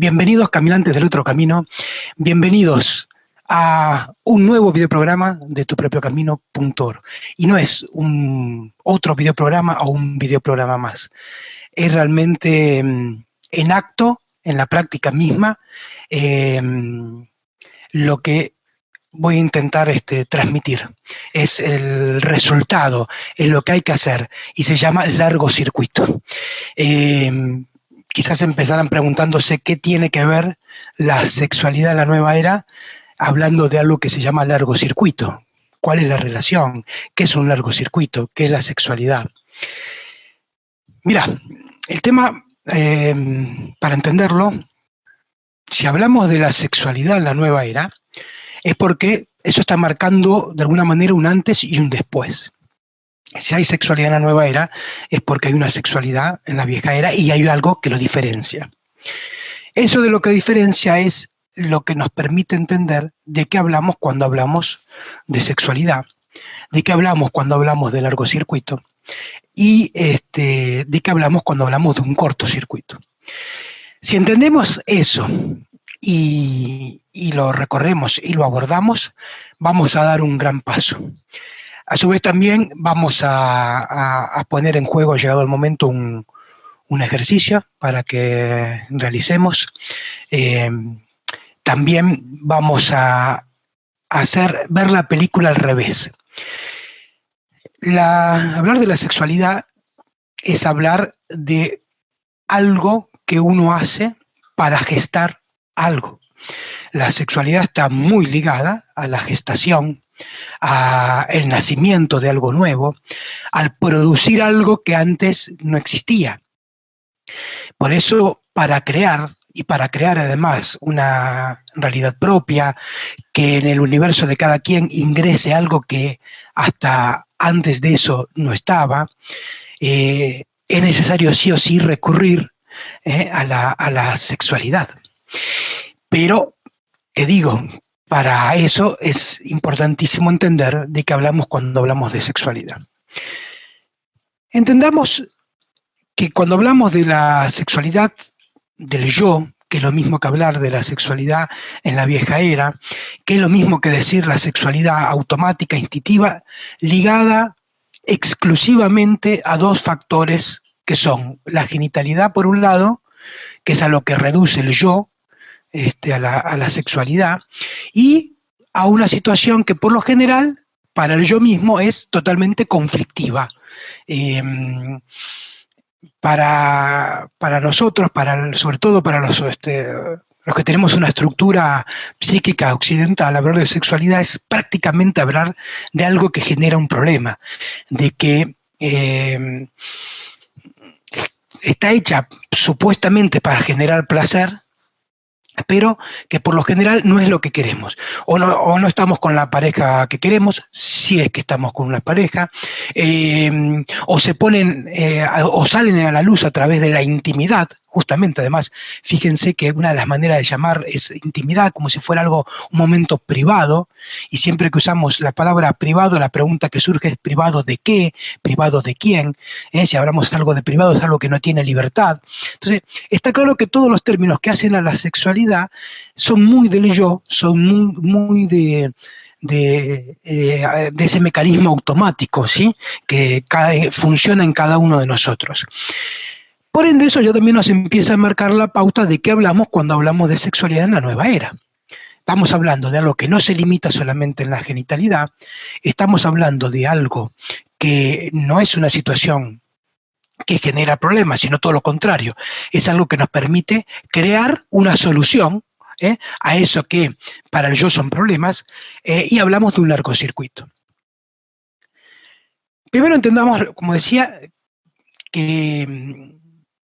Bienvenidos caminantes del otro camino, bienvenidos a un nuevo videoprograma de tupropiocamino.org. Y no es un otro videoprograma o un videoprograma más. Es realmente en acto, en la práctica misma, lo que voy a intentar transmitir. Es el resultado, es lo que hay que hacer y se llama largo circuito. Quizás empezarán preguntándose qué tiene que ver la sexualidad de la nueva era hablando de algo que se llama largo circuito. ¿Cuál es la relación? ¿Qué es un largo circuito? ¿Qué es la sexualidad? Mira, el tema, para entenderlo, si hablamos de la sexualidad en la nueva era, es porque eso está marcando de alguna manera un antes y un después. Si hay sexualidad en la nueva era, es porque hay una sexualidad en la vieja era y hay algo que lo diferencia. Eso de lo que diferencia es lo que nos permite entender de qué hablamos cuando hablamos de sexualidad, de qué hablamos cuando hablamos de largo circuito y de qué hablamos cuando hablamos de un cortocircuito. Si entendemos eso y lo recorremos y lo abordamos, vamos a dar un gran paso. A su vez también vamos a poner en juego, llegado el momento, un ejercicio para que realicemos. También vamos a ver la película al revés. Hablar de la sexualidad es hablar de algo que uno hace para gestar algo. La sexualidad está muy ligada a la gestación, al nacimiento de algo nuevo, al producir algo que antes no existía. Por eso, para crear además una realidad propia, que en el universo de cada quien ingrese algo que hasta antes de eso no estaba, es necesario sí o sí recurrir a la sexualidad. Pero, te digo, para eso es importantísimo entender de qué hablamos cuando hablamos de sexualidad. Entendamos que cuando hablamos de la sexualidad del yo, que es lo mismo que hablar de la sexualidad en la vieja era, que es lo mismo que decir la sexualidad automática, instintiva, ligada exclusivamente a dos factores que son la genitalidad por un lado, que es a lo que reduce el yo, a la sexualidad, y a una situación que por lo general para el yo mismo es totalmente conflictiva. Para nosotros, sobre todo para los que tenemos una estructura psíquica occidental, hablar de sexualidad es prácticamente hablar de algo que genera un problema, de que está hecha supuestamente para generar placer, pero que por lo general no es lo que queremos, o no estamos con la pareja que queremos, si es que estamos con una pareja, o se ponen, o salen a la luz a través de la intimidad, justamente. Además, fíjense que una de las maneras de llamar es intimidad, como si fuera algo, un momento privado, y siempre que usamos la palabra privado, la pregunta que surge es ¿privado de qué? ¿Privado de quién? Si hablamos algo de privado es algo que no tiene libertad. Entonces, está claro que todos los términos que hacen a la sexualidad son muy del yo, son muy de ese mecanismo automático, ¿sí? Que funciona en cada uno de nosotros. Por ende, eso ya también nos empieza a marcar la pauta de qué hablamos cuando hablamos de sexualidad en la nueva era. Estamos hablando de algo que no se limita solamente en la genitalidad, estamos hablando de algo que no es una situación que genera problemas, sino todo lo contrario. Es algo que nos permite crear una solución a eso que para el yo son problemas, y hablamos de un largocircuito. Primero entendamos, como decía, que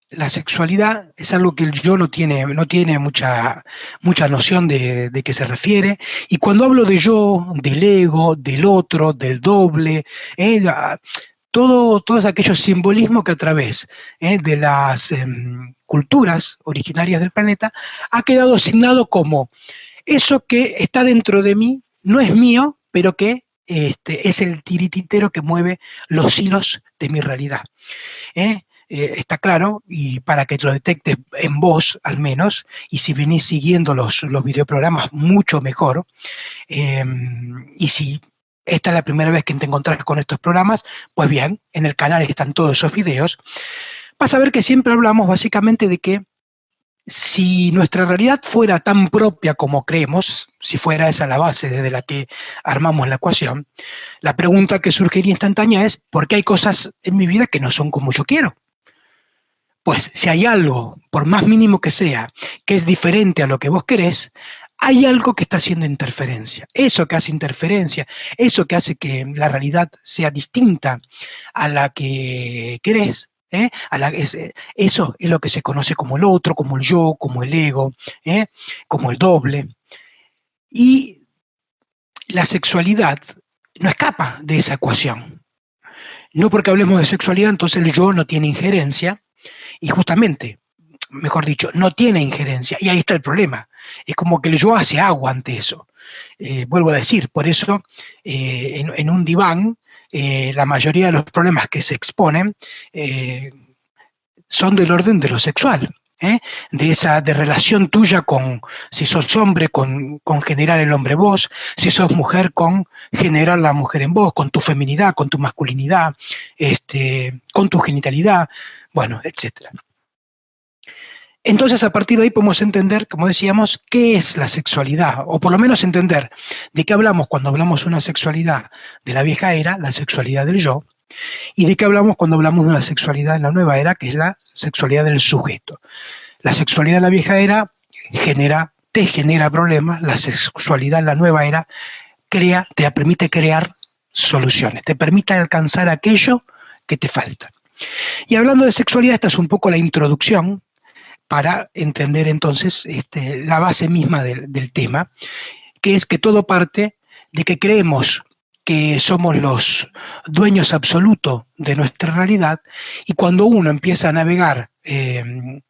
la sexualidad es algo que el yo no tiene mucha noción de qué se refiere, y cuando hablo de yo, del ego, del otro, del doble, todos aquellos simbolismos que a través de las culturas originarias del planeta ha quedado asignado como eso que está dentro de mí, no es mío, pero que es el tirititero que mueve los hilos de mi realidad. está claro, y para que lo detectes en vos al menos, y si venís siguiendo los videoprogramas, mucho mejor. Eh, y si esta es la primera vez que te encontrás con estos programas, pues bien, en el canal están todos esos videos. Vas a ver que siempre hablamos básicamente de que si nuestra realidad fuera tan propia como creemos, si fuera esa la base desde la que armamos la ecuación, la pregunta que surgiría instantánea es: ¿por qué hay cosas en mi vida que no son como yo quiero? Pues si hay algo, por más mínimo que sea, que es diferente a lo que vos querés, hay algo que está haciendo interferencia. Eso que hace interferencia, eso que hace que la realidad sea distinta a la que querés, eso es lo que se conoce como el otro, como el yo, como el ego, ¿eh? Como el doble. Y la sexualidad no escapa de esa ecuación. No porque hablemos de sexualidad, entonces el yo no tiene injerencia, y justamente, mejor dicho, no tiene injerencia, y ahí está el problema. Es como que el yo hace agua ante eso. Vuelvo a decir, por eso en un diván la mayoría de los problemas que se exponen son del orden de lo sexual. De relación tuya con, si sos hombre, con generar el hombre vos, si sos mujer, con generar la mujer en vos, con tu feminidad, con tu masculinidad, con tu genitalidad, bueno, etcétera. Entonces, a partir de ahí podemos entender, como decíamos, qué es la sexualidad, o por lo menos entender de qué hablamos cuando hablamos de una sexualidad de la vieja era, la sexualidad del yo, y de qué hablamos cuando hablamos de una sexualidad en la nueva era, que es la sexualidad del sujeto. La sexualidad de la vieja era te genera problemas, la sexualidad en la nueva era te permite crear soluciones, te permite alcanzar aquello que te falta. Y hablando de sexualidad, esta es un poco la introducción para entender entonces la base misma del tema, que es que todo parte de que creemos que somos los dueños absolutos de nuestra realidad, y cuando uno empieza a navegar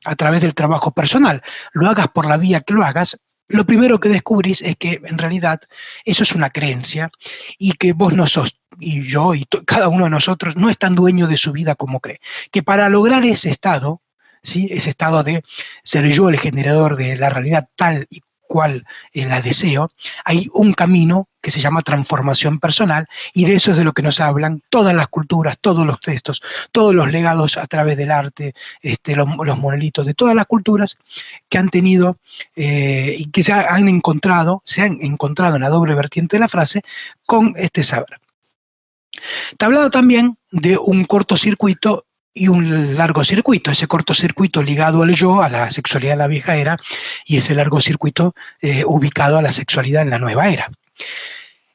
a través del trabajo personal, lo hagas por la vía que lo hagas, lo primero que descubrís es que en realidad eso es una creencia, y que vos no sos, y yo y cada uno de nosotros no es tan dueño de su vida como cree. Que para lograr ese estado, ¿sí? Ese estado de ser yo el generador de la realidad tal y cual la deseo, hay un camino que se llama transformación personal, y de eso es de lo que nos hablan todas las culturas, todos los textos, todos los legados a través del arte, los monolitos de todas las culturas que han tenido y que se han encontrado en la doble vertiente de la frase con este saber. Te he hablado también de un cortocircuito y un largo circuito, ese cortocircuito ligado al yo, a la sexualidad de la vieja era, y ese largo circuito ubicado a la sexualidad en la nueva era.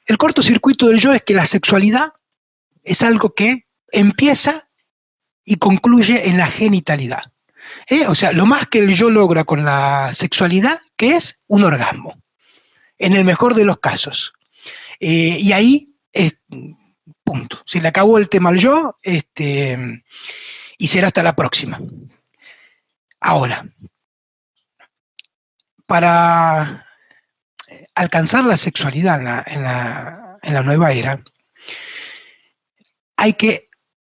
El cortocircuito del yo es que la sexualidad es algo que empieza y concluye en la genitalidad. O sea, lo más que el yo logra con la sexualidad, que es un orgasmo, en el mejor de los casos. Y ahí, punto. Se le acabó el tema al yo, y será hasta la próxima. Ahora, para alcanzar la sexualidad en la nueva era, hay que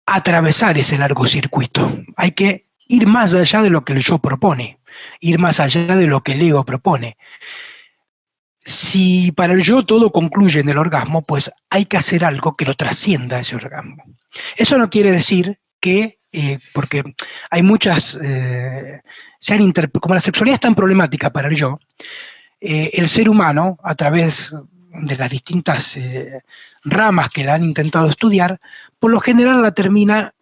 atravesar ese largo circuito, hay que ir más allá de lo que el yo propone, ir más allá de lo que el ego propone. Si para el yo todo concluye en el orgasmo, pues hay que hacer algo que lo trascienda ese orgasmo. Eso no quiere decir que, porque hay muchas, como la sexualidad es tan problemática para el yo, el ser humano, a través de las distintas ramas que la han intentado estudiar, por lo general la termina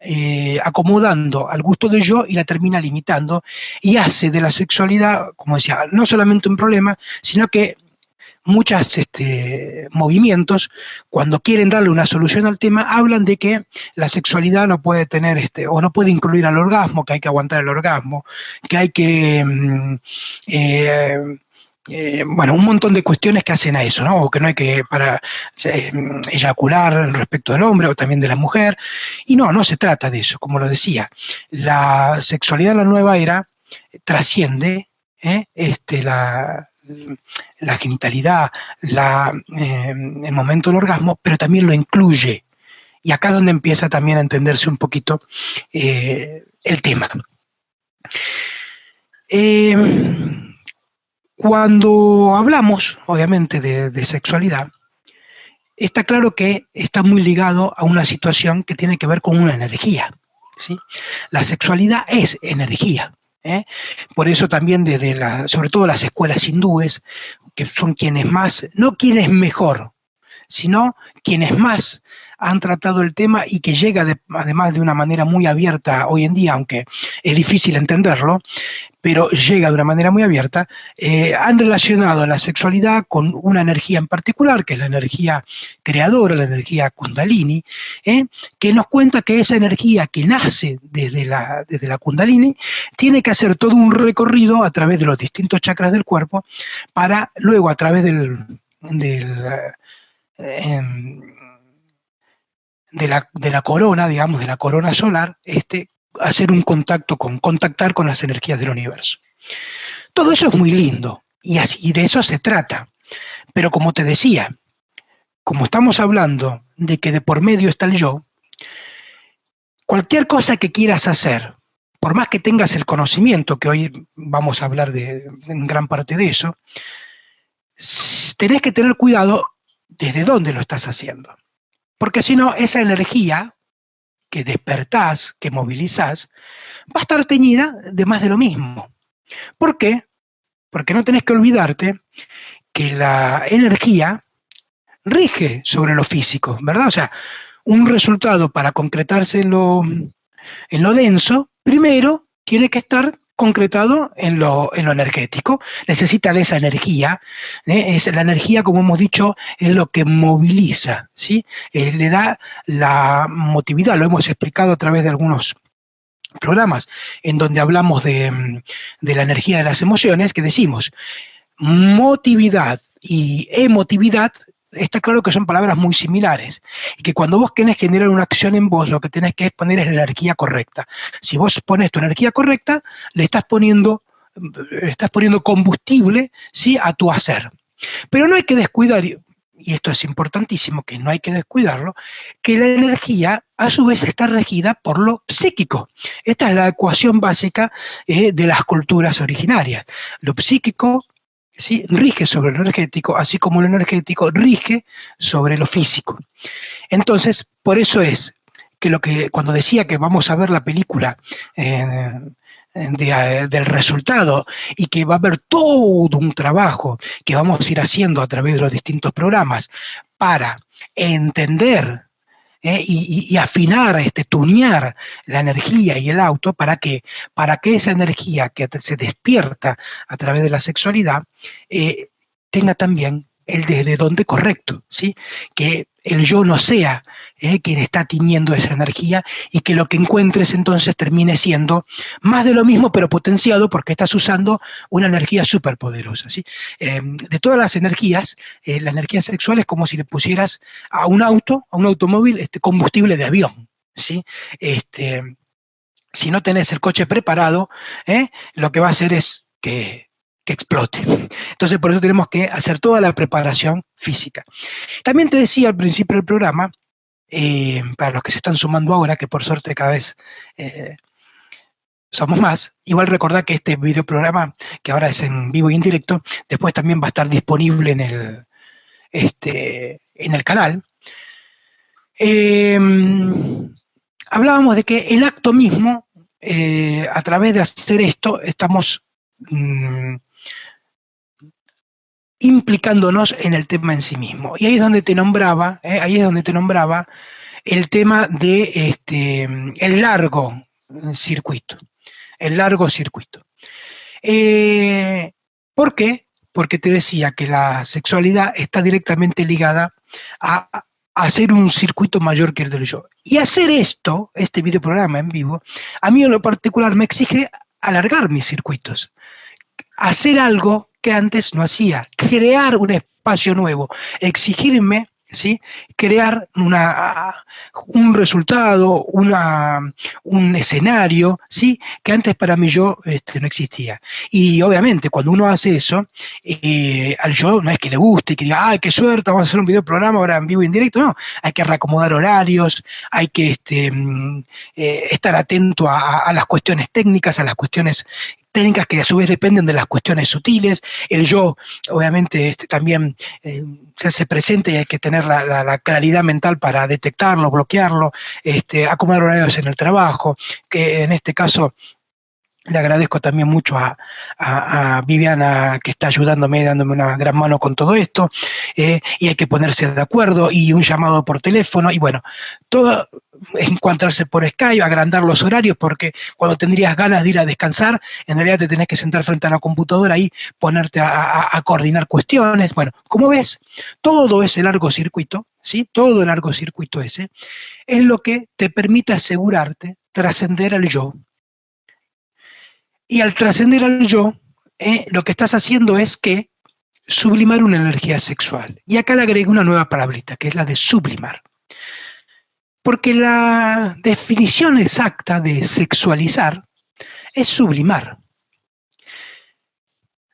acomodando al gusto del yo y la termina limitando, y hace de la sexualidad, como decía, no solamente un problema, sino que muchos movimientos, cuando quieren darle una solución al tema, hablan de que la sexualidad no puede tener o no puede incluir al orgasmo, que hay que aguantar el orgasmo, que hay que bueno, un montón de cuestiones que hacen a eso, ¿no? O que no hay que eyacular respecto del hombre o también de la mujer. Y no se trata de eso, como lo decía. La sexualidad en la nueva era trasciende la genitalidad, el momento del orgasmo, pero también lo incluye. Y acá es donde empieza también a entenderse un poquito el tema. Cuando hablamos, obviamente, de sexualidad, está claro que está muy ligado a una situación que tiene que ver con una energía, ¿sí? La sexualidad es energía. Por eso también sobre todo las escuelas hindúes, que son quienes más, no quienes mejor, sino quienes más han tratado el tema y que llega además de una manera muy abierta hoy en día, aunque es difícil entenderlo, pero llega de una manera muy abierta, han relacionado la sexualidad con una energía en particular, que es la energía creadora, la energía Kundalini, que nos cuenta que esa energía que nace desde la Kundalini tiene que hacer todo un recorrido a través de los distintos chakras del cuerpo para luego a través de la corona, digamos, de la corona solar, hacer contactar con las energías del universo. Todo eso es muy lindo, y de eso se trata. Pero como te decía, como estamos hablando de que de por medio está el yo, cualquier cosa que quieras hacer, por más que tengas el conocimiento, que hoy vamos a hablar en gran parte de eso, tenés que tener cuidado desde dónde lo estás haciendo. Porque si no, esa energía que despertás, que movilizás, va a estar teñida de más de lo mismo. ¿Por qué? Porque no tenés que olvidarte que la energía rige sobre lo físico, ¿verdad? O sea, un resultado para concretarse en lo denso, primero tiene que estar concretado en lo energético. Necesitan esa energía. La energía, como hemos dicho, es lo que moviliza, ¿sí? Le da la motividad, lo hemos explicado a través de algunos programas en donde hablamos de la energía de las emociones, que decimos motividad y emotividad. Está claro que son palabras muy similares y que cuando vos querés generar una acción en vos, lo que tenés que poner es la energía correcta. Si vos pones tu energía correcta, le estás poniendo combustible, ¿sí?, a tu hacer. Pero no hay que descuidar, y esto es importantísimo, que no hay que descuidarlo, que la energía a su vez está regida por lo psíquico. Esta es la ecuación básica de las culturas originarias. Lo psíquico, ¿sí?, rige sobre lo energético, así como lo energético rige sobre lo físico. Entonces, por eso es que cuando decía que vamos a ver la película del resultado y que va a haber todo un trabajo que vamos a ir haciendo a través de los distintos programas para entender y afinar, tunear la energía y el auto para que esa energía que se despierta a través de la sexualidad tenga también el desde dónde correcto, ¿sí? Que el yo no sea quien está tiñendo esa energía y que lo que encuentres entonces termine siendo más de lo mismo pero potenciado porque estás usando una energía súper poderosa, ¿sí? De todas las energías, la energía sexual es como si le pusieras a un automóvil, combustible de avión, ¿sí? Si no tenés el coche preparado, lo que va a hacer es que explote. Entonces, por eso tenemos que hacer toda la preparación física. También te decía al principio del programa, para los que se están sumando ahora, que por suerte cada vez somos más, igual recordad que este videoprograma, que ahora es en vivo y en directo, después también va a estar disponible en el canal. Hablábamos de que el acto mismo, a través de hacer esto, estamos implicándonos en el tema en sí mismo. Y ahí es donde te nombraba, el tema de el largo circuito. El largo circuito. ¿Por qué? Porque te decía que la sexualidad está directamente ligada a hacer un circuito mayor que el del yo. Y hacer este videoprograma en vivo, a mí en lo particular me exige alargar mis circuitos. Hacer algo que antes no hacía, crear un espacio nuevo, exigirme ¿sí? Crear un resultado, un escenario, ¿sí? Que antes para mí yo no existía. Y obviamente cuando uno hace eso, al yo no es que le guste y que diga, ¡ay, qué suerte! Vamos a hacer un video programa ahora en vivo y en directo. No, hay que reacomodar horarios, hay que estar atento a las cuestiones técnicas, a las cuestiones técnicas que a su vez dependen de las cuestiones sutiles. El yo, obviamente, también se hace presente y hay que tener la claridad mental para detectarlo, bloquearlo, acomodar horarios en el trabajo, que en este caso le agradezco también mucho a Viviana que está ayudándome, dándome una gran mano con todo esto, y hay que ponerse de acuerdo, y un llamado por teléfono, y bueno, todo encontrarse por Skype, agrandar los horarios, porque cuando tendrías ganas de ir a descansar, en realidad te tenés que sentar frente a la computadora y ponerte a coordinar cuestiones. Bueno, como ves, todo ese largo circuito, ¿sí? Todo el largo circuito ese, es lo que te permite asegurarte trascender al yo. Y al trascender al yo, lo que estás haciendo es que sublimar una energía sexual. Y acá le agregué una nueva palabrita, que es la de sublimar. Porque la definición exacta de sexualizar es sublimar.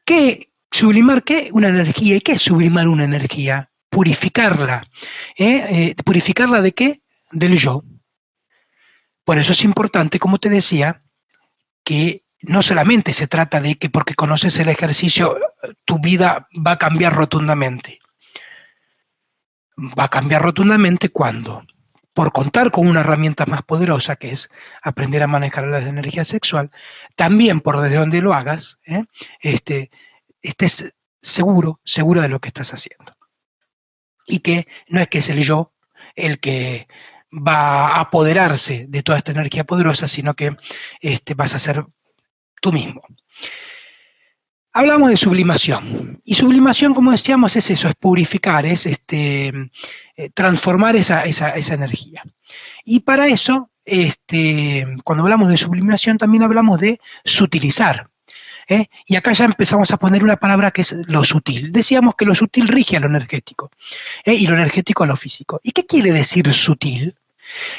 ¿Qué sublimar qué? Una energía. ¿Y qué es sublimar una energía? Purificarla. ¿Purificarla de qué? Del yo. Por eso es importante, como te decía, que no solamente se trata de que porque conoces el ejercicio tu vida va a cambiar rotundamente. Va a cambiar rotundamente cuando, por contar con una herramienta más poderosa que es aprender a manejar la energía sexual, también por desde donde lo hagas, estés seguro de lo que estás haciendo. Y que no es que es el yo el que va a apoderarse de toda esta energía poderosa, sino que vas a ser tú mismo. Hablamos de sublimación. Y sublimación, como decíamos, es eso, es purificar, es transformar esa energía. Y para eso, cuando hablamos de sublimación, también hablamos de sutilizar. Y acá ya empezamos a poner una palabra que es lo sutil. Decíamos que lo sutil rige a lo energético, y lo energético a lo físico. ¿Y qué quiere decir sutil?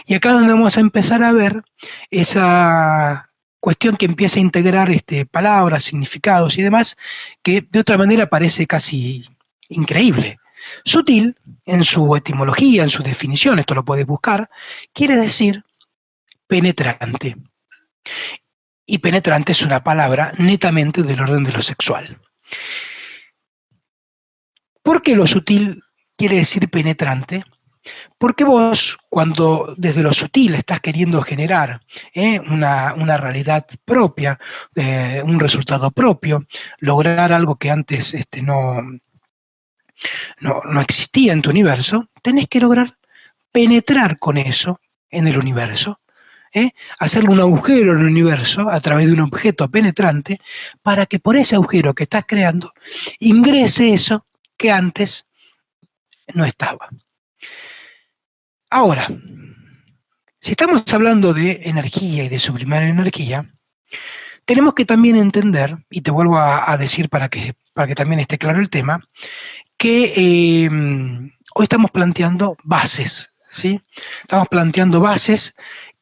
Y acá es donde vamos a empezar a ver esa cuestión que empieza a integrar palabras, significados y demás, que de otra manera parece casi increíble. Sutil, en su etimología, en su definición, esto lo podés buscar, quiere decir penetrante. Y penetrante es una palabra netamente del orden de lo sexual. ¿Por qué lo sutil quiere decir penetrante? Porque vos, cuando desde lo sutil estás queriendo generar una realidad propia, un resultado propio, lograr algo que antes no existía en tu universo, tenés que lograr penetrar con eso en el universo, hacerle un agujero en el universo a través de un objeto penetrante para que por ese agujero que estás creando ingrese eso que antes no estaba. Ahora, si estamos hablando de energía y de sublimar energía, tenemos que también entender, y te vuelvo a decir para que también esté claro el tema, que hoy estamos planteando bases, ¿sí? Estamos planteando bases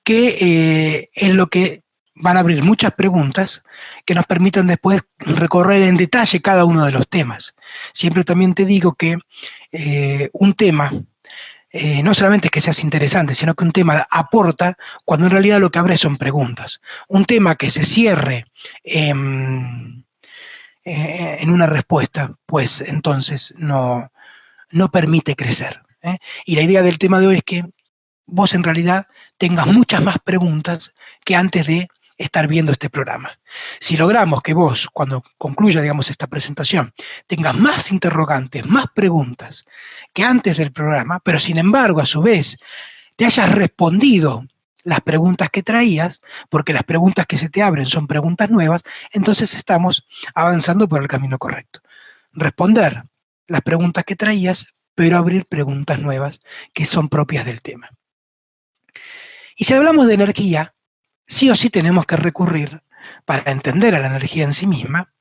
que es lo que van a abrir muchas preguntas que nos permitan después recorrer en detalle cada uno de los temas. Siempre también te digo que un tema no solamente es que seas interesante, sino que un tema aporta cuando en realidad lo que abre son preguntas. Un tema que se cierre en una respuesta, pues entonces no permite crecer. Y la idea del tema de hoy es que vos en realidad tengas muchas más preguntas que antes de estar viendo este programa. Si logramos que vos, cuando concluya, digamos, esta presentación, tengas más interrogantes, más preguntas que antes del programa, pero sin embargo, a su vez, te hayas respondido las preguntas que traías, porque las preguntas que se te abren son preguntas nuevas, entonces estamos avanzando por el camino correcto. Responder las preguntas que traías, pero abrir preguntas nuevas que son propias del tema. Y si hablamos de energía, sí o sí tenemos que recurrir, para entender a la energía en sí misma,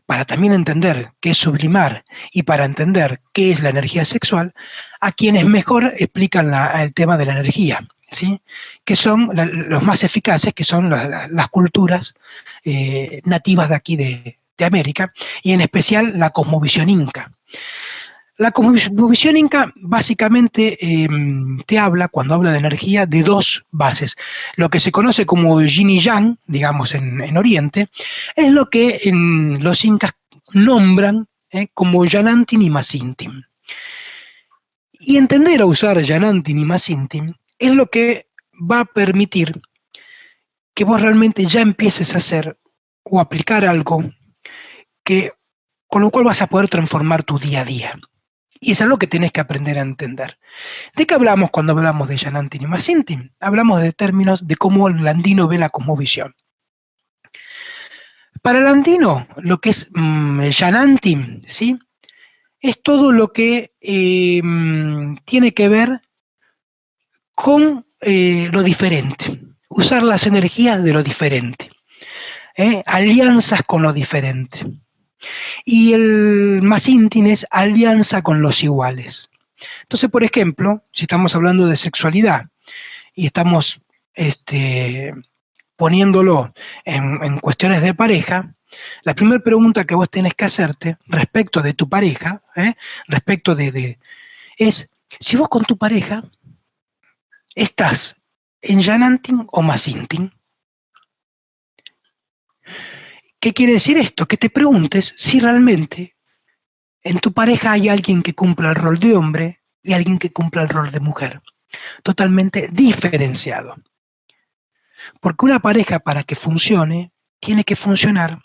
para también entender qué es sublimar y para entender qué es la energía sexual, a quienes mejor explican el tema de la energía, ¿sí? Que son los más eficaces, que son las culturas nativas de aquí de América, y en especial la cosmovisión inca. La cosmovisión inca básicamente te habla, cuando habla de energía, de dos bases. Lo que se conoce como yin y yang, digamos en Oriente, es lo que en los incas nombran como Yanantin y Masintin. Y entender a usar Yanantin y Masintin es lo que va a permitir que vos realmente ya empieces a hacer o aplicar algo que, con lo cual vas a poder transformar tu día a día. Y es algo que tenés que aprender a entender. ¿De qué hablamos cuando hablamos de Yanantin y Masintin? Hablamos de términos de cómo el andino ve la cosmovisión. Para el andino, lo que es Yanantin, ¿sí? Es todo lo que tiene que ver con lo diferente, usar las energías de lo diferente, alianzas con lo diferente. Y el Masintin es alianza con los iguales. Entonces, por ejemplo, si estamos hablando de sexualidad y estamos poniéndolo en cuestiones de pareja, la primera pregunta que vos tenés que hacerte respecto de tu pareja, respecto es si vos con tu pareja estás en Yanantin o Masintin. ¿Qué quiere decir esto? Que te preguntes si realmente en tu pareja hay alguien que cumpla el rol de hombre y alguien que cumpla el rol de mujer, totalmente diferenciado. Porque una pareja, para que funcione, tiene que funcionar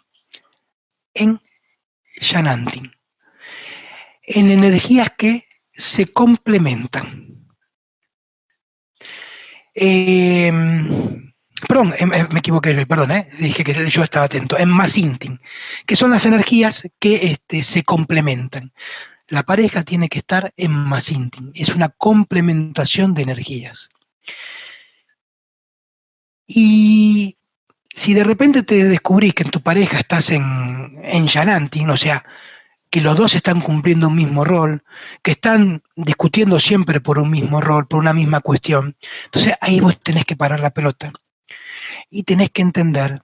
en Yanantin, en energías que se complementan. Perdón, me equivoqué, perdón, dije que yo estaba atento, en Masintin, que son las energías que se complementan. La pareja tiene que estar en Masintin, es una complementación de energías. Y si de repente te descubrís que en tu pareja estás en Yanantin, o sea, que los dos están cumpliendo un mismo rol, que están discutiendo siempre por un mismo rol, por una misma cuestión, entonces ahí vos tenés que parar la pelota y tenés que entender,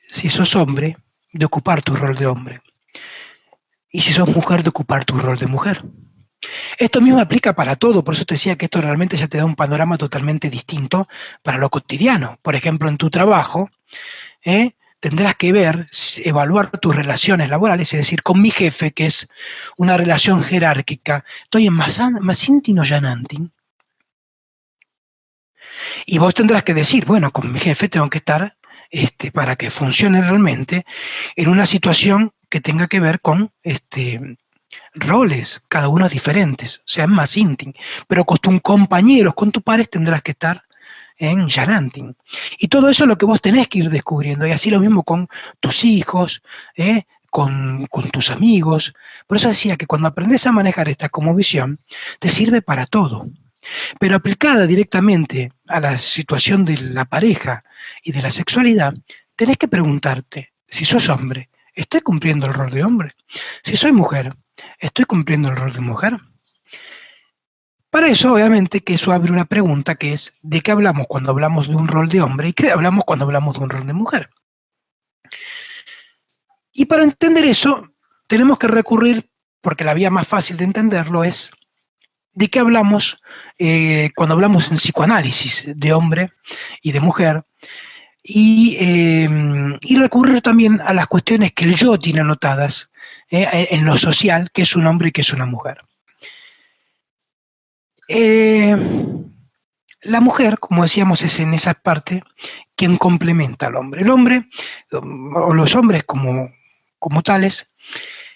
si sos hombre, de ocupar tu rol de hombre, y si sos mujer, de ocupar tu rol de mujer. Esto mismo aplica para todo, por eso te decía que esto realmente ya te da un panorama totalmente distinto para lo cotidiano. Por ejemplo, en tu trabajo, tendrás que ver, evaluar tus relaciones laborales, es decir, con mi jefe, que es una relación jerárquica, ¿estoy en Masintin o Yanantin? Y vos tendrás que decir, bueno, con mi jefe tengo que estar, para que funcione realmente, en una situación que tenga que ver con roles, cada uno diferentes, o sea, en Masintin, pero con tus compañeros, con tus pares tendrás que estar en Yanantin. Y todo eso es lo que vos tenés que ir descubriendo, y así lo mismo con tus hijos, con tus amigos. Por eso decía que cuando aprendes a manejar esta cosmovisión, te sirve para todo. Pero aplicada directamente a la situación de la pareja y de la sexualidad, tenés que preguntarte, si sos hombre, ¿estoy cumpliendo el rol de hombre? Si soy mujer, ¿estoy cumpliendo el rol de mujer? Para eso, obviamente, que eso abre una pregunta que es, ¿de qué hablamos cuando hablamos de un rol de hombre y qué hablamos cuando hablamos de un rol de mujer? Y para entender eso, tenemos que recurrir, porque la vía más fácil de entenderlo es, ¿de qué hablamos cuando hablamos en psicoanálisis de hombre y de mujer? Y recurrir también a las cuestiones que el yo tiene anotadas en lo social, que es un hombre y que es una mujer. La mujer, como decíamos, es en esa parte quien complementa al hombre. El hombre, o los hombres como tales,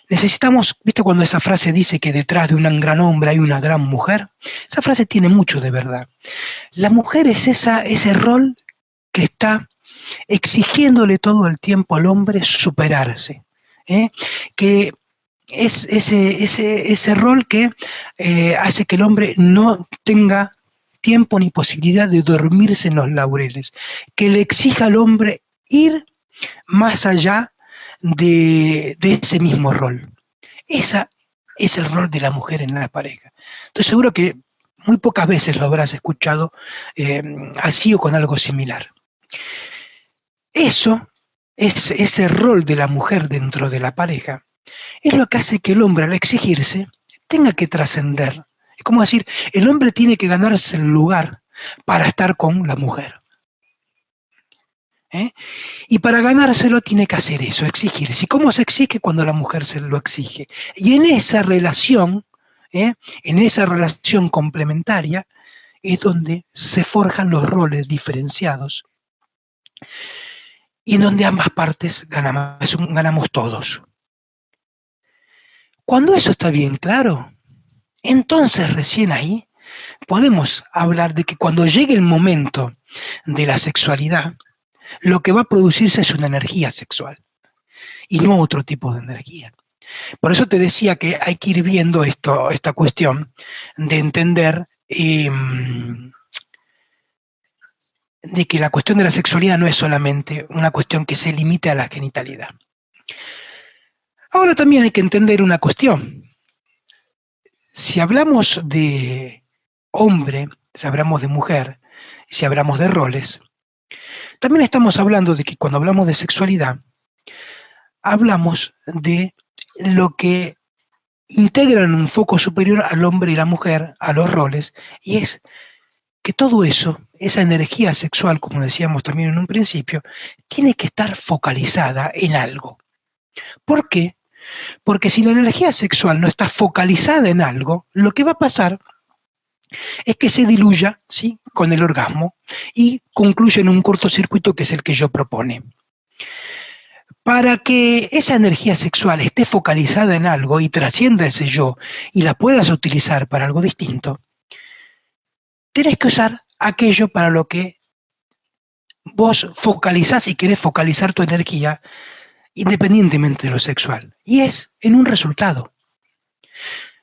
necesitamos, ¿viste cuando esa frase dice que detrás de un gran hombre hay una gran mujer? Esa frase tiene mucho de verdad. La mujer es ese rol que está exigiéndole todo el tiempo al hombre superarse, que es ese rol que hace que el hombre no tenga tiempo ni posibilidad de dormirse en los laureles, que le exija al hombre ir más allá de ese mismo rol. Ese es el rol de la mujer en la pareja. Estoy seguro que muy pocas veces lo habrás escuchado así o con algo similar. Eso, ese rol de la mujer dentro de la pareja, es lo que hace que el hombre, al exigirse, tenga que trascender. Es como decir, el hombre tiene que ganarse el lugar para estar con la mujer. ¿Eh? Y para ganárselo tiene que hacer eso, exigirse. ¿Y cómo se exige? Cuando la mujer se lo exige. Y en esa relación, en esa relación complementaria, es donde se forjan los roles diferenciados y en donde ambas partes ganamos todos. Cuando eso está bien claro, entonces recién ahí podemos hablar de que cuando llegue el momento de la sexualidad, lo que va a producirse es una energía sexual y no otro tipo de energía. Por eso te decía que hay que ir viendo esta cuestión de entender de que la cuestión de la sexualidad no es solamente una cuestión que se limite a la genitalidad. Ahora también hay que entender una cuestión. Si hablamos de hombre, si hablamos de mujer, si hablamos de roles, también estamos hablando de que cuando hablamos de sexualidad, hablamos de lo que integra en un foco superior al hombre y la mujer, a los roles, y es que todo eso, esa energía sexual, como decíamos también en un principio, tiene que estar focalizada en algo. ¿Por qué? Porque si la energía sexual no está focalizada en algo, lo que va a pasar es que se diluya, ¿sí?, con el orgasmo y concluye en un cortocircuito que es el que yo propone. Para que esa energía sexual esté focalizada en algo y trascienda ese yo y la puedas utilizar para algo distinto, tenés que usar aquello para lo que vos focalizás y querés focalizar tu energía independientemente de lo sexual. Y es en un resultado.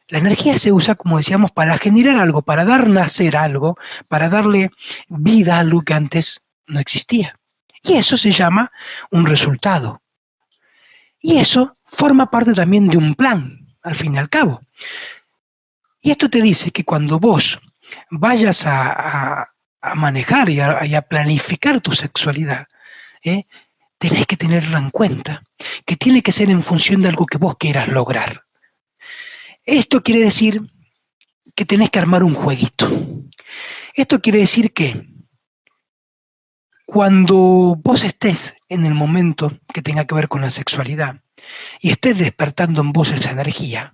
La energía se usa, como decíamos, para generar algo, para dar nacer algo, para darle vida a algo que antes no existía. Y eso se llama un resultado. Y eso forma parte también de un plan, al fin y al cabo. Y esto te dice que cuando vos vayas a manejar y a planificar tu sexualidad, tenés que tenerlo en cuenta, que tiene que ser en función de algo que vos quieras lograr. Esto quiere decir que tenés que armar un jueguito. Esto quiere decir que cuando vos estés en el momento que tenga que ver con la sexualidad y estés despertando en vos esa energía,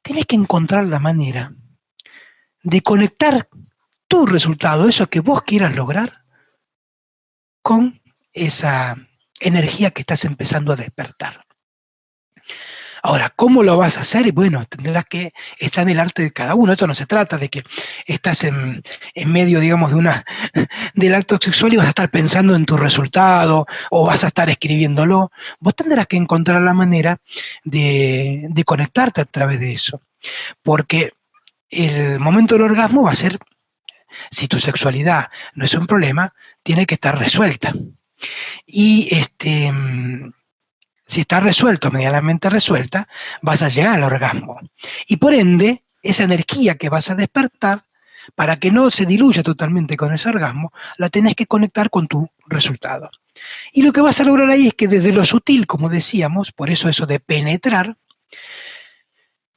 tenés que encontrar la manera de conectar tu resultado, eso que vos quieras lograr, con esa energía que estás empezando a despertar. Ahora, ¿cómo lo vas a hacer? Bueno, tendrás que estar en el arte de cada uno. Esto no se trata de que estás en medio, digamos, del acto sexual y vas a estar pensando en tu resultado o vas a estar escribiéndolo. Vos tendrás que encontrar la manera de conectarte a través de eso. Porque el momento del orgasmo va a ser, si tu sexualidad no es un problema, tiene que estar resuelta. Y si está resuelto, medianamente resuelta, vas a llegar al orgasmo. Y por ende, esa energía que vas a despertar, para que no se diluya totalmente con ese orgasmo, la tenés que conectar con tu resultado. Y lo que vas a lograr ahí es que desde lo sutil, como decíamos, por eso de penetrar,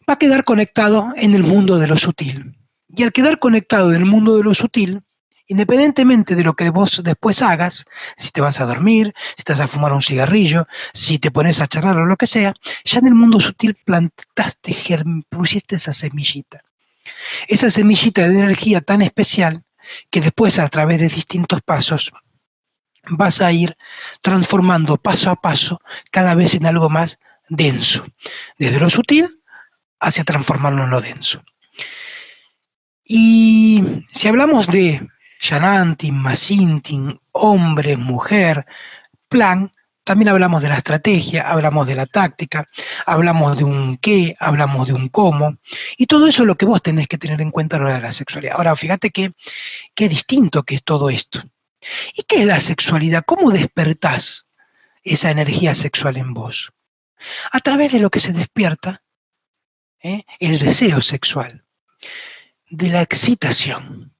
va a quedar conectado en el mundo de lo sutil. Y al quedar conectado en el mundo de lo sutil, independientemente de lo que vos después hagas, si te vas a dormir, si te vas a fumar un cigarrillo, si te pones a charlar o lo que sea, ya en el mundo sutil plantaste, pusiste esa semillita de energía tan especial que después a través de distintos pasos vas a ir transformando paso a paso cada vez en algo más denso, desde lo sutil hacia transformarlo en lo denso. Y si hablamos de Yanantin, Masintin, hombre, mujer, plan, también hablamos de la estrategia, hablamos de la táctica, hablamos de un qué, hablamos de un cómo, y todo eso es lo que vos tenés que tener en cuenta a la hora de la sexualidad. Ahora, fíjate qué distinto que es todo esto. ¿Y qué es la sexualidad? ¿Cómo despertás esa energía sexual en vos? A través de lo que se despierta, el deseo sexual, de la excitación.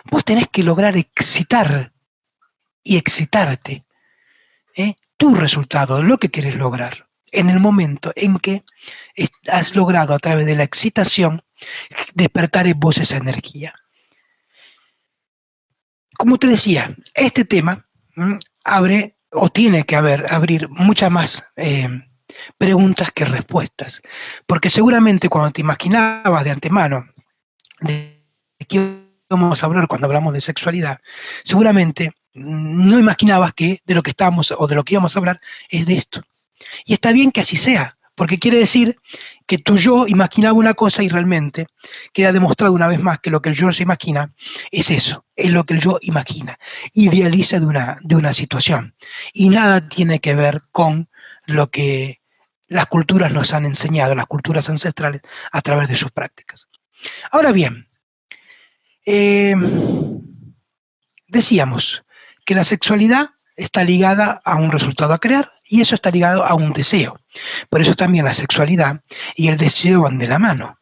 Vos tenés que lograr excitar y excitarte, tu resultado, lo que querés lograr, en el momento en que has logrado a través de la excitación despertar en vos esa energía. Como te decía, este tema abre o tiene que abrir muchas más preguntas que respuestas, porque seguramente cuando te imaginabas de antemano de qué vamos a hablar cuando hablamos de sexualidad, seguramente no imaginabas que de lo que estábamos o de lo que íbamos a hablar es de esto. Y está bien que así sea, porque quiere decir que tu yo imaginaba una cosa y realmente queda demostrado una vez más que lo que el yo se imagina es eso, es lo que el yo imagina, idealiza de una situación. Y nada tiene que ver con lo que las culturas nos han enseñado, las culturas ancestrales, a través de sus prácticas. Ahora bien, decíamos que la sexualidad está ligada a un resultado a crear y eso está ligado a un deseo. Por eso también la sexualidad y el deseo van de la mano.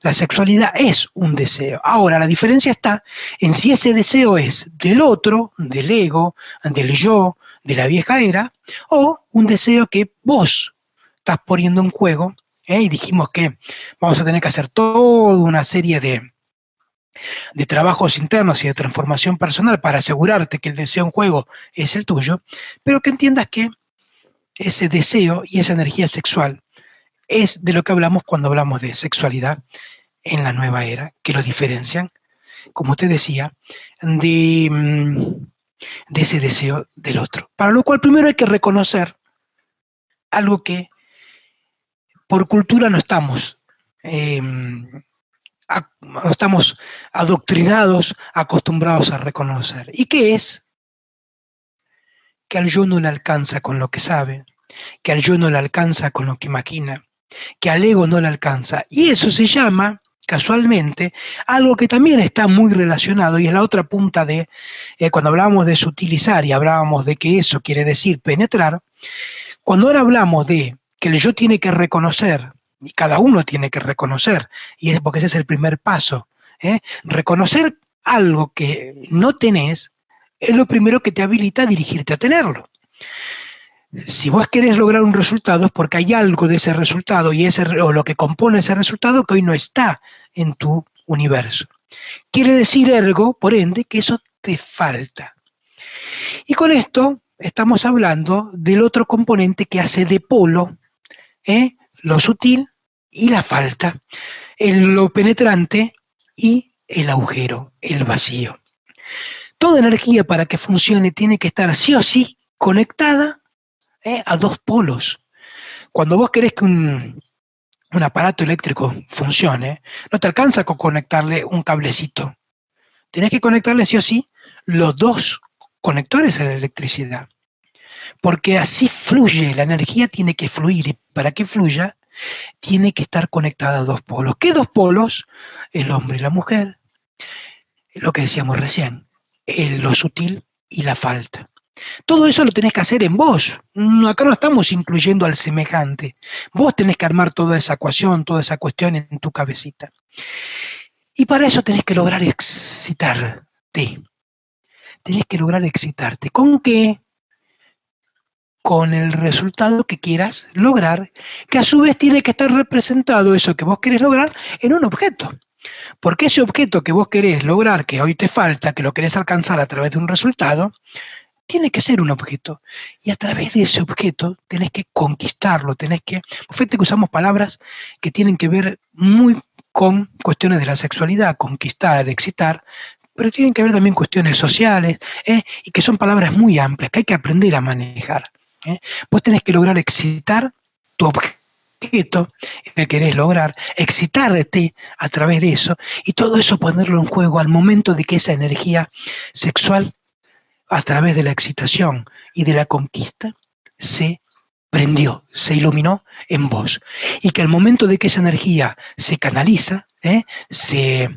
La sexualidad es un deseo. Ahora, la diferencia está en si ese deseo es del otro, del ego, del yo, de la vieja era, o un deseo que vos estás poniendo en juego, y dijimos que vamos a tener que hacer toda una serie de trabajos internos y de transformación personal para asegurarte que el deseo en juego es el tuyo, pero que entiendas que ese deseo y esa energía sexual es de lo que hablamos cuando hablamos de sexualidad en la nueva era, que lo diferencian, como te decía, de ese deseo del otro. Para lo cual primero hay que reconocer algo que por cultura no estamos adoctrinados, acostumbrados a reconocer. ¿Y qué es? Que al yo no le alcanza con lo que sabe, que al yo no le alcanza con lo que imagina, que al ego no le alcanza. Y eso se llama, casualmente, algo que también está muy relacionado y es la otra punta de, cuando hablábamos de sutilizar y hablábamos de que eso quiere decir penetrar, cuando ahora hablamos de que el yo tiene que reconocer, y cada uno tiene que reconocer, y es porque ese es el primer paso, reconocer algo que no tenés es lo primero que te habilita a dirigirte a tenerlo. Si vos querés lograr un resultado es porque hay algo de ese resultado y o lo que compone ese resultado que hoy no está en tu universo. Quiere decir ergo, por ende, que eso te falta. Y con esto estamos hablando del otro componente que hace de polo, lo sutil y la falta, lo penetrante y el agujero, el vacío. Toda energía para que funcione tiene que estar sí o sí conectada a dos polos. Cuando vos querés que un aparato eléctrico funcione, no te alcanza con conectarle un cablecito. Tenés que conectarle sí o sí los dos conectores a la electricidad. Porque así fluye, la energía tiene que fluir y para que fluya tiene que estar conectada a dos polos. ¿Qué dos polos? El hombre y la mujer, lo que decíamos recién, lo sutil y la falta. Todo eso lo tenés que hacer en vos. Acá no estamos incluyendo al semejante. Vos tenés que armar toda esa ecuación, toda esa cuestión en tu cabecita. Y para eso tenés que lograr excitarte. Tenés que lograr excitarte. ¿Con qué? Con el resultado que quieras lograr, que a su vez tiene que estar representado eso que vos querés lograr en un objeto. Porque ese objeto que vos querés lograr, que hoy te falta, que lo querés alcanzar a través de un resultado, tiene que ser un objeto. Y a través de ese objeto tenés que conquistarlo, fíjate que usamos palabras que tienen que ver muy con cuestiones de la sexualidad, conquistar, excitar, pero tienen que ver también cuestiones sociales, y que son palabras muy amplias, que hay que aprender a manejar. Vos tenés que lograr excitar tu objeto que querés lograr, excitarte a través de eso, y todo eso ponerlo en juego al momento de que esa energía sexual, a través de la excitación y de la conquista, se prendió, se iluminó en vos. Y que al momento de que esa energía se canaliza, se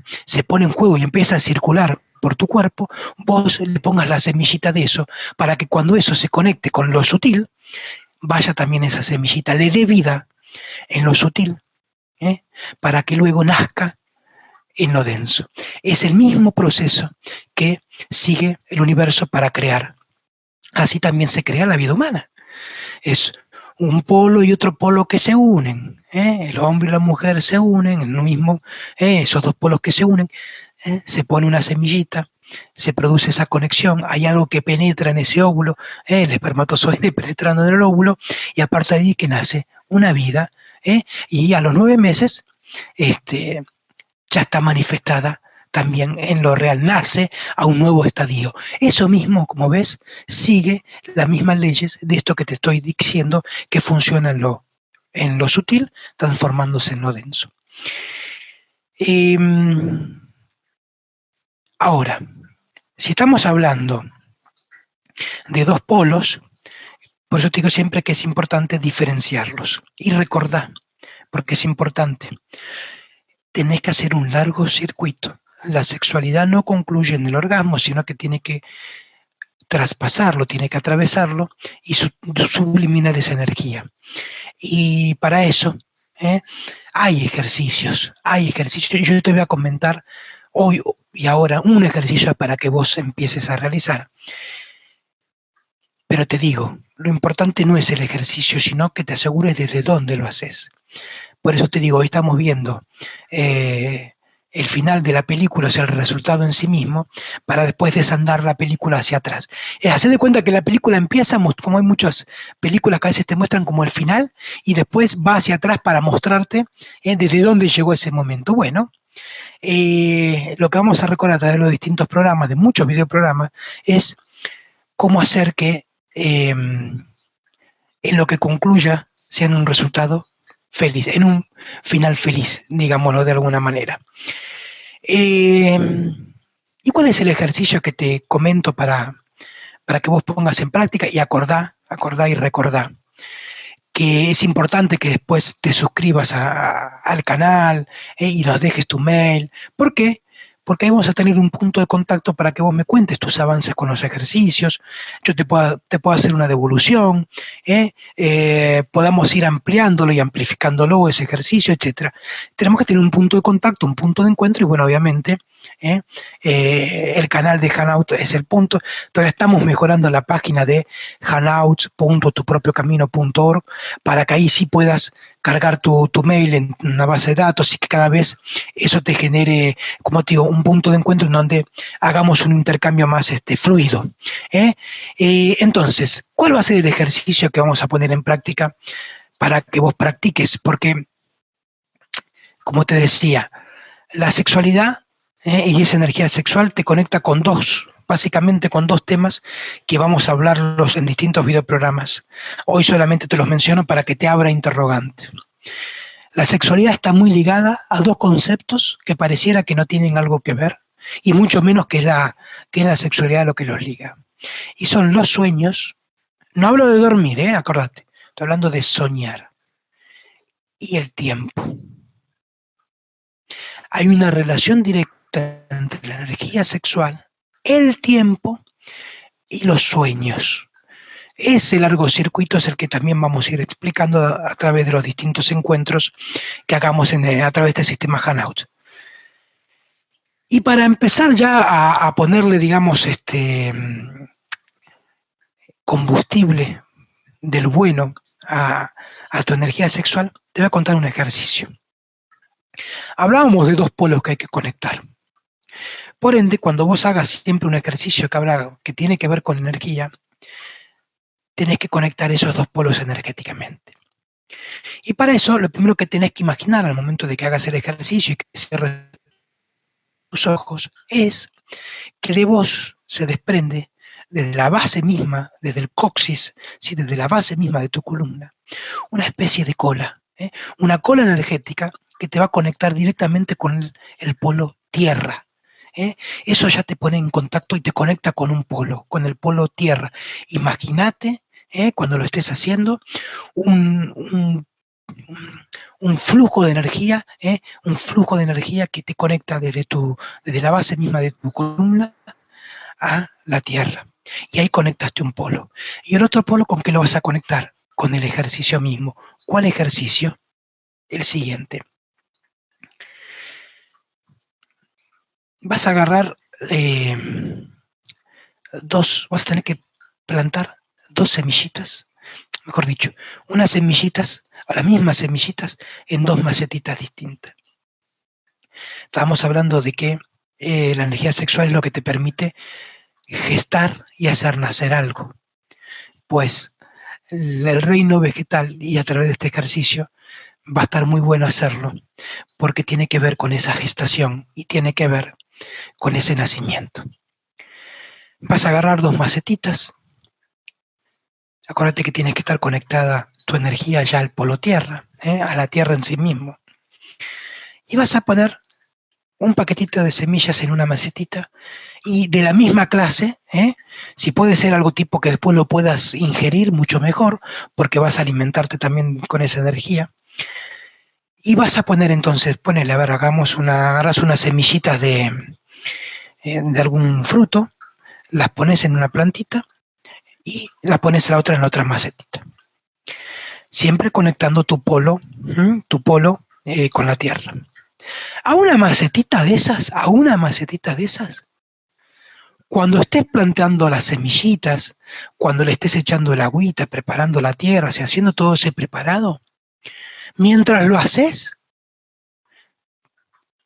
pone en juego y empieza a circular por tu cuerpo, vos le pongas la semillita de eso, para que cuando eso se conecte con lo sutil, vaya también esa semillita, le dé vida en lo sutil, ¿eh? Para que luego nazca en lo denso. Es el mismo proceso que sigue el universo para crear. Así también se crea la vida humana. Es un polo y otro polo que se unen, ¿eh? El hombre y la mujer se unen en lo mismo, esos dos polos que se unen, se pone una semillita, se produce esa conexión, hay algo que penetra en ese óvulo, el espermatozoide penetrando en el óvulo, y a partir de ahí que nace una vida, y a los 9 meses ya está manifestada también en lo real, nace a un nuevo estadio. Eso mismo, como ves, sigue las mismas leyes de esto que te estoy diciendo, que funciona en lo sutil, transformándose en lo denso. Ahora, si estamos hablando de dos polos, por eso te digo siempre que es importante diferenciarlos. Y recordar, porque es importante, tenés que hacer un largo circuito. La sexualidad no concluye en el orgasmo, sino que tiene que traspasarlo, tiene que atravesarlo y subliminar esa energía. Y para eso hay ejercicios. Yo te voy a comentar hoy y ahora un ejercicio para que vos empieces a realizar. Pero te digo, lo importante no es el ejercicio, sino que te asegures desde dónde lo haces. Por eso te digo, hoy estamos viendo el final de la película, o sea, el resultado en sí mismo, para después desandar la película hacia atrás. Haced de cuenta que la película empieza, como hay muchas películas que a veces te muestran como el final, y después va hacia atrás para mostrarte desde dónde llegó ese momento. Bueno, lo que vamos a recordar a través de los distintos programas, de muchos videoprogramas, es cómo hacer que en lo que concluya sea en un resultado feliz, en un final feliz, digámoslo de alguna manera. ¿Y cuál es el ejercicio que te comento para que vos pongas en práctica y acordá y recordá? Que es importante que después te suscribas al canal y nos dejes tu mail. ¿Por qué? Porque ahí vamos a tener un punto de contacto para que vos me cuentes tus avances con los ejercicios, yo te puedo hacer una devolución, podamos ir ampliándolo y amplificándolo, ese ejercicio, etc. Tenemos que tener un punto de contacto, un punto de encuentro, y bueno, obviamente, el canal de Hangout es el punto. Todavía estamos mejorando la página de hangouts.tupropiocamino.org para que ahí sí puedas cargar tu mail en una base de datos y que cada vez eso te genere, como te digo, un punto de encuentro en donde hagamos un intercambio más fluido. Entonces, ¿cuál va a ser el ejercicio que vamos a poner en práctica para que vos practiques? Porque, como te decía, la sexualidad y esa energía sexual te conecta con básicamente con dos temas que vamos a hablarlos en distintos videoprogramas. Hoy solamente te los menciono para que te abra interrogante. La sexualidad está muy ligada a dos conceptos que pareciera que no tienen algo que ver, y mucho menos que es la sexualidad lo que los liga. Y son los sueños, no hablo de dormir, acordate, estoy hablando de soñar, y el tiempo. Hay una relación directa entre la energía sexual, el tiempo y los sueños. Ese largo circuito es el que también vamos a ir explicando a través de los distintos encuentros que hagamos a través del sistema Hangout. Y para empezar ya a ponerle, digamos, combustible del bueno a tu energía sexual, te voy a contar un ejercicio. Hablábamos de dos polos que hay que conectar. Por ende, cuando vos hagas siempre un ejercicio que tiene que ver con energía, tenés que conectar esos dos polos energéticamente. Y para eso, lo primero que tenés que imaginar al momento de que hagas el ejercicio y que cierres tus ojos, es que de vos se desprende desde la base misma, desde el coxis, ¿sí? Desde la base misma de tu columna, una especie de cola, una cola energética que te va a conectar directamente con el polo tierra. Eso ya te pone en contacto y te conecta con un polo, con el polo tierra. Imagínate, cuando lo estés haciendo, un un flujo de energía, un flujo de energía que te conecta desde la base misma de tu columna a la Tierra. Y ahí conectaste un polo. ¿Y el otro polo con qué lo vas a conectar? Con el ejercicio mismo. ¿Cuál ejercicio? El siguiente. Vas a agarrar vas a tener que plantar dos semillitas, mejor dicho, unas semillitas, o las mismas semillitas, en dos macetitas distintas. Estábamos hablando de que la energía sexual es lo que te permite gestar y hacer nacer algo. Pues el reino vegetal, y a través de este ejercicio, va a estar muy bueno hacerlo, porque tiene que ver con esa gestación y tiene que ver con ese nacimiento. Vas a agarrar dos macetitas. Acuérdate que tienes que estar conectada tu energía ya al polo tierra, a la tierra en sí mismo. Y vas a poner un paquetito de semillas en una macetita y de la misma clase, si puede ser algo tipo que después lo puedas ingerir, mucho mejor, porque vas a alimentarte también con esa energía. Y vas a poner entonces, ponele, a ver, agarras unas semillitas de algún fruto, las pones en una plantita y la pones a la otra en la otra macetita. Siempre conectando tu polo con la tierra. A una macetita de esas, cuando estés plantando las semillitas, cuando le estés echando el agüita, preparando la tierra, haciendo todo ese preparado, mientras lo haces,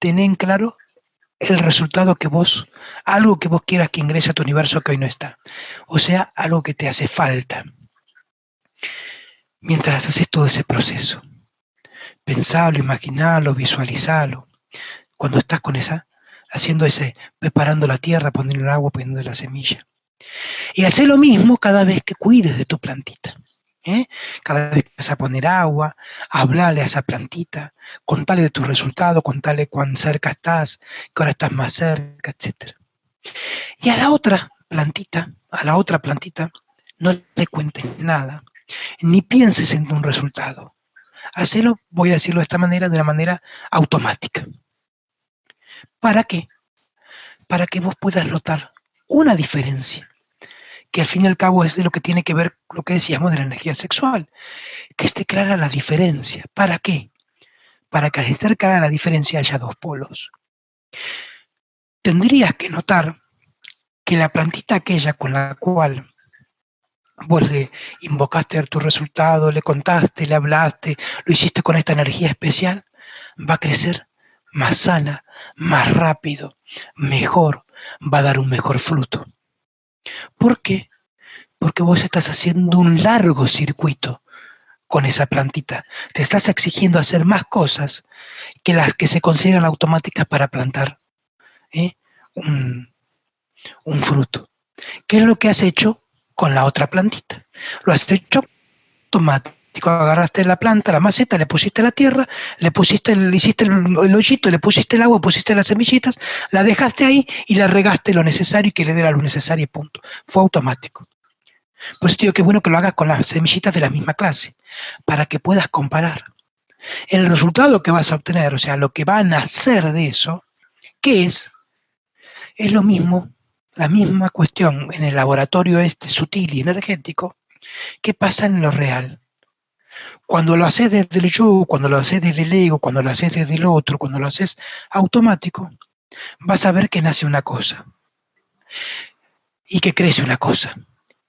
ten en claro el resultado algo que vos quieras que ingrese a tu universo que hoy no está. O sea, algo que te hace falta. Mientras haces todo ese proceso, pensalo, imaginalo, visualizalo. Cuando estás preparando la tierra, poniendo el agua, poniendo la semilla. Y hacer lo mismo cada vez que cuides de tu plantita. Cada vez que vas a poner agua, hablarle a esa plantita, contale de tus resultados, contale cuán cerca estás, que ahora estás más cerca, etc. Y a la otra plantita, no le cuentes nada, ni pienses en un resultado. Hacelo, voy a decirlo de esta manera, de una manera automática. ¿Para qué? Para que vos puedas notar una diferencia, que al fin y al cabo es de lo que tiene que ver lo que decíamos de la energía sexual, que esté clara la diferencia. ¿Para qué? Para que al estar clara la diferencia haya dos polos. Tendrías que notar que la plantita aquella con la cual vos le invocaste tu resultado, le contaste, le hablaste, lo hiciste con esta energía especial, va a crecer más sana, más rápido, mejor, va a dar un mejor fruto. ¿Por qué? Porque vos estás haciendo un largo circuito con esa plantita. Te estás exigiendo hacer más cosas que las que se consideran automáticas para plantar un fruto. ¿Qué es lo que has hecho con la otra plantita? Lo has hecho automático. Agarraste la planta, la maceta, le pusiste la tierra, hiciste el hoyito, le pusiste el agua, pusiste las semillitas, la dejaste ahí y la regaste lo necesario y que le dé la luz necesaria y punto. Fue automático. Por eso te digo que es bueno que lo hagas con las semillitas de la misma clase, para que puedas comparar. El resultado que vas a obtener, o sea, lo que va a nacer de eso, ¿qué es? Es lo mismo, la misma cuestión en el laboratorio sutil y energético, que pasa en lo real. Cuando lo haces desde el yo, cuando lo haces desde el ego, cuando lo haces desde el otro, cuando lo haces automático, vas a ver que nace una cosa y que crece una cosa.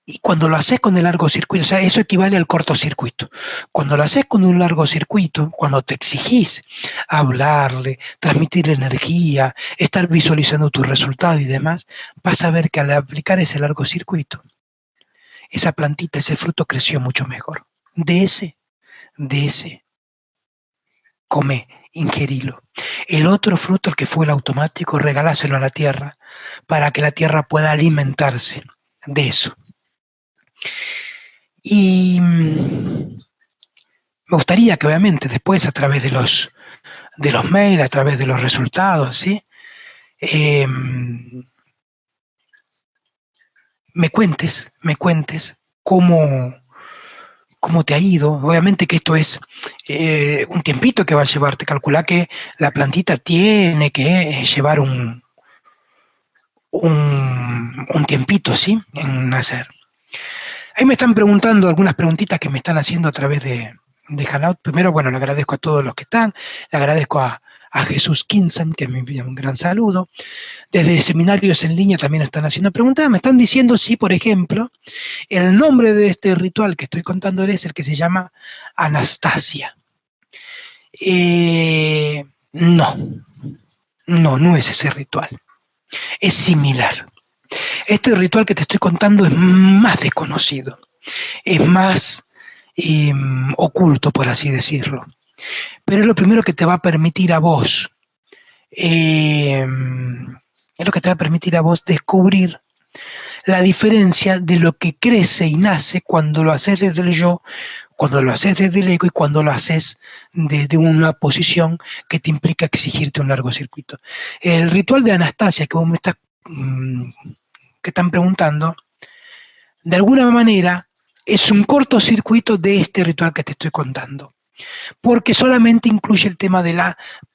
Y cuando lo haces con el largo circuito, o sea, eso equivale al cortocircuito. Cuando lo haces con un largo circuito, cuando te exigís hablarle, transmitir energía, estar visualizando tu resultado y demás, vas a ver que al aplicar ese largo circuito, esa plantita, ese fruto creció mucho mejor. De ese, come, ingerilo. El otro fruto, el que fue el automático, regaláselo a la tierra para que la tierra pueda alimentarse de eso. Y me gustaría que obviamente después a través de los mails, a través de los resultados, ¿sí? Me cuentes cómo cómo te ha ido. Obviamente que esto es un tiempito que va a llevar. Te calcula que la plantita tiene que llevar un tiempito, ¿sí? En nacer. Ahí me están preguntando algunas preguntitas que me están haciendo a través de Hangout. Primero, bueno, le agradezco a todos los que están, le agradezco a Jesús Kinsan, que me envía un gran saludo. Desde seminarios en línea también están haciendo preguntas. Me están diciendo si, por ejemplo, el nombre de este ritual que estoy contándoles es el que se llama Anastasia. No, no es ese ritual. Es similar. Este ritual que te estoy contando es más desconocido, es más oculto, por así decirlo. Pero es lo primero que te va a permitir a vos, es lo que te va a permitir a vos descubrir la diferencia de lo que crece y nace cuando lo haces desde el yo, cuando lo haces desde el ego y cuando lo haces desde una posición que te implica exigirte un largo circuito. El ritual de Anastasia que vos me estás, que están preguntando, de alguna manera es un cortocircuito de este ritual que te estoy contando, porque solamente incluye el tema de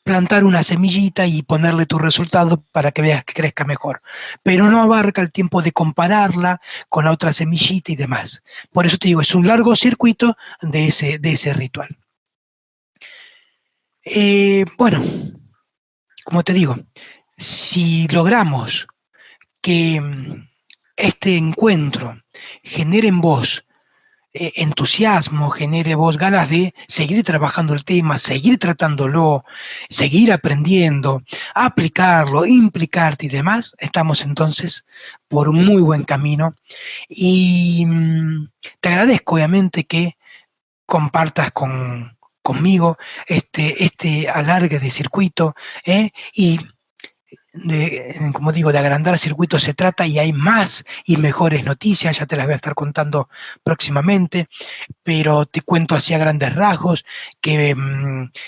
plantar una semillita y ponerle tu resultado para que veas que crezca mejor, pero no abarca el tiempo de compararla con la otra semillita y demás. Por eso te digo, es un largo circuito de ese ritual. Bueno, como te digo, si logramos que este encuentro genere en vos entusiasmo, genere vos ganas de seguir trabajando el tema, seguir tratándolo, seguir aprendiendo, aplicarlo, implicarte y demás, estamos entonces por un muy buen camino. Y te agradezco obviamente que compartas conmigo este alargue de circuito, y como digo, de agrandar circuitos se trata, y hay más y mejores noticias, ya te las voy a estar contando próximamente, pero te cuento así a grandes rasgos que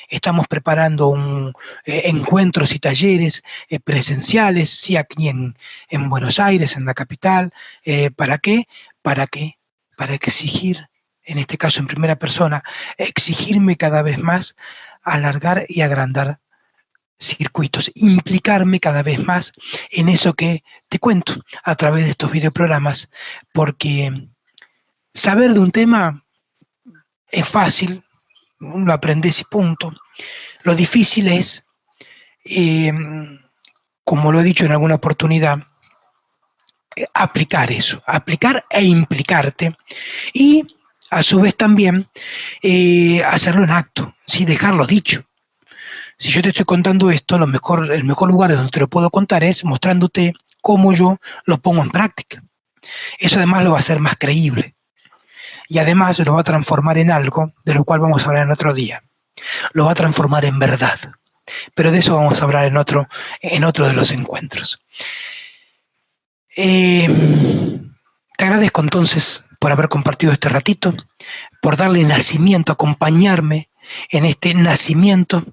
estamos preparando encuentros y talleres presenciales, sí, aquí en Buenos Aires, en la capital. ¿Para qué? Para exigir, en este caso en primera persona, exigirme cada vez más, alargar y agrandar circuitos, implicarme cada vez más en eso que te cuento a través de estos videoprogramas, porque saber de un tema es fácil, lo aprendes y punto. Lo difícil es, como lo he dicho en alguna oportunidad, aplicar eso, aplicar e implicarte, y a su vez también hacerlo en acto, ¿sí? Dejarlo dicho. Si yo te estoy contando esto, el mejor lugar donde te lo puedo contar es mostrándote cómo yo lo pongo en práctica. Eso además lo va a hacer más creíble. Y además lo va a transformar en algo de lo cual vamos a hablar en otro día. Lo va a transformar en verdad. Pero de eso vamos a hablar en otro de los encuentros. Te agradezco entonces por haber compartido este ratito, por darle nacimiento, acompañarme en este nacimiento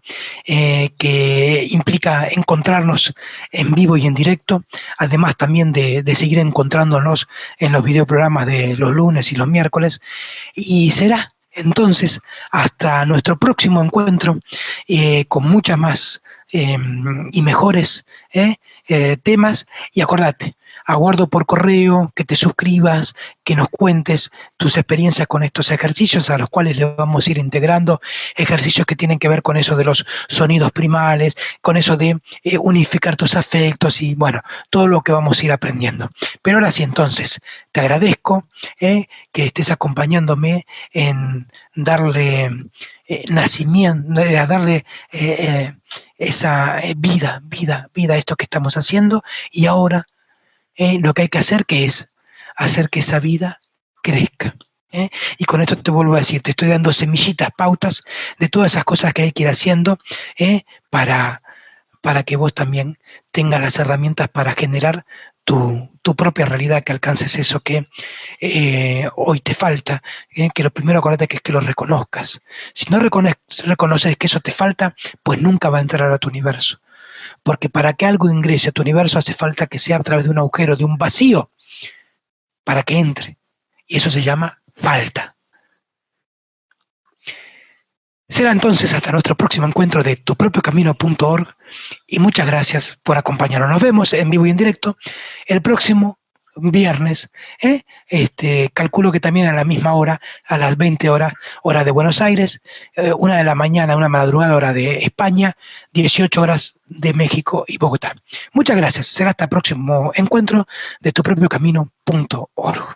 que implica encontrarnos en vivo y en directo, además también de seguir encontrándonos en los videoprogramas de los lunes y los miércoles, y será entonces hasta nuestro próximo encuentro con muchas más y mejores temas. Y acordate, aguardo por correo que te suscribas, que nos cuentes tus experiencias con estos ejercicios, a los cuales le vamos a ir integrando ejercicios que tienen que ver con eso de los sonidos primales, con eso de unificar tus afectos y bueno, todo lo que vamos a ir aprendiendo. Pero ahora sí, entonces, te agradezco que estés acompañándome en darle nacimiento, a darle esa vida a esto que estamos haciendo, y ahora lo que hay que hacer, que es hacer que esa vida crezca. Y con esto te vuelvo a decir, te estoy dando semillitas, pautas de todas esas cosas que hay que ir haciendo para que vos también tengas las herramientas para generar tu propia realidad, que alcances eso que hoy te falta, que lo primero acuérdate que es que lo reconozcas. Si no reconoces que eso te falta, pues nunca va a entrar a tu universo. Porque para que algo ingrese a tu universo hace falta que sea a través de un agujero, de un vacío, para que entre. Y eso se llama falta. Será entonces hasta nuestro próximo encuentro de tupropiocamino.org y muchas gracias por acompañarnos. Nos vemos en vivo y en directo el próximo viernes, calculo que también a la misma hora, a las 20 horas, hora de Buenos Aires, 1 de la mañana, una madrugada, hora de España, 18 horas de México y Bogotá. Muchas gracias. Será hasta el próximo encuentro de tupropiocamino.org.